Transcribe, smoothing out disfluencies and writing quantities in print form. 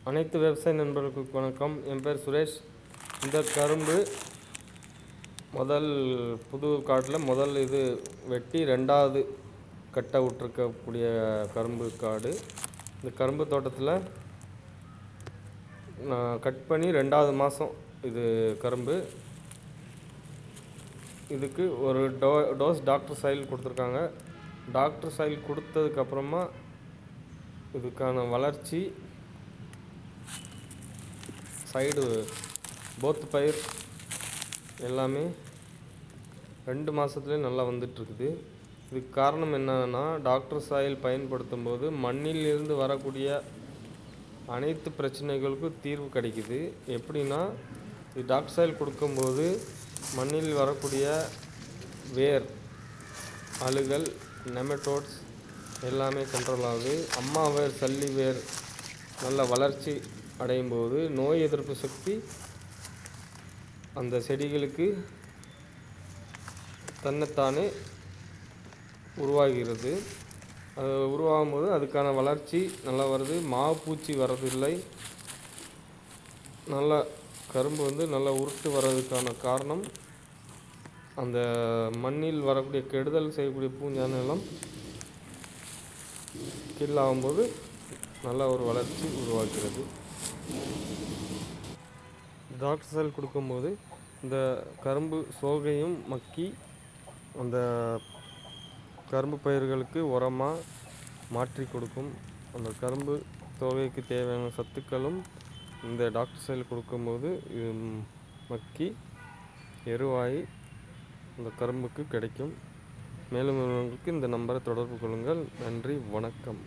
அனைத்து விவசாய நண்பர்களுக்கு வணக்கம். என் பேர் சுரேஷ். இந்த கரும்பு புது காட்டில் இது வெட்டி 2வது கட்டை விட்டுருக்கக்கூடிய கரும்பு காடு. இந்த கரும்பு தோட்டத்தில் நான் கட் பண்ணி 2வது மாதம் இது கரும்பு. இதுக்கு ஒரு டோஸ் டாக்டர் சாயில் கொடுத்துருக்காங்க. டாக்டர் சாயில் கொடுத்ததுக்கப்புறமா இதுக்கான வளர்ச்சி சைடு போத் பயிர் எல்லாமே 2 மாதத்துலேயே நல்லா வந்துட்டுருக்குது. இதுக்கு காரணம் என்னன்னா, டாக்டர் சாயில் பயன்படுத்தும் போது மண்ணில் இருந்து வரக்கூடிய அனைத்து பிரச்சனைகளுக்கும் தீர்வு கிடைக்குது. எப்படின்னா, இது டாக்டர் சாயில் கொடுக்கும்போது மண்ணில் வரக்கூடிய வேர் அழுகல், நெமட்டோட்ஸ் எல்லாமே கண்ட்ரோல் ஆகுது. அம்மா வேர், சல்லி வேர் நல்ல வளர்ச்சி அடையும் போது நோய் எதிர்ப்பு சக்தி அந்த செடிகளுக்கு தன்னைத்தானே உருவாகிறது. அது உருவாகும் போது அதுக்கான வளர்ச்சி நல்லா வருது. மாவுப்பூச்சி வர்றதில்லை. நல்லா கரும்பு நல்லா உருட்டு வர்றதுக்கான காரணம் அந்த மண்ணில் வரக்கூடிய கெடுதல் செய்யக்கூடிய பூஞ்சான எல்லாம் கில் ஆகும்போது நல்ல ஒரு வளர்ச்சி உருவாகிறது. டாக்டர் சாயில் கொடுக்கும்போது இந்த கரும்பு சோகையும் மக்கி அந்த கரும்பு பயிர்களுக்கு உரமாக மாற்றி கொடுக்கும். அந்த கரும்பு தோகைக்கு தேவையான சத்துக்களும் இந்த டாக்டர் சாயில் கொடுக்கும்போது இது மக்கி எருவாகி அந்த கரும்புக்கு கிடைக்கும். மேலும் இந்த நம்பரை தொடர்பு கொள்ளுங்கள். நன்றி, வணக்கம்.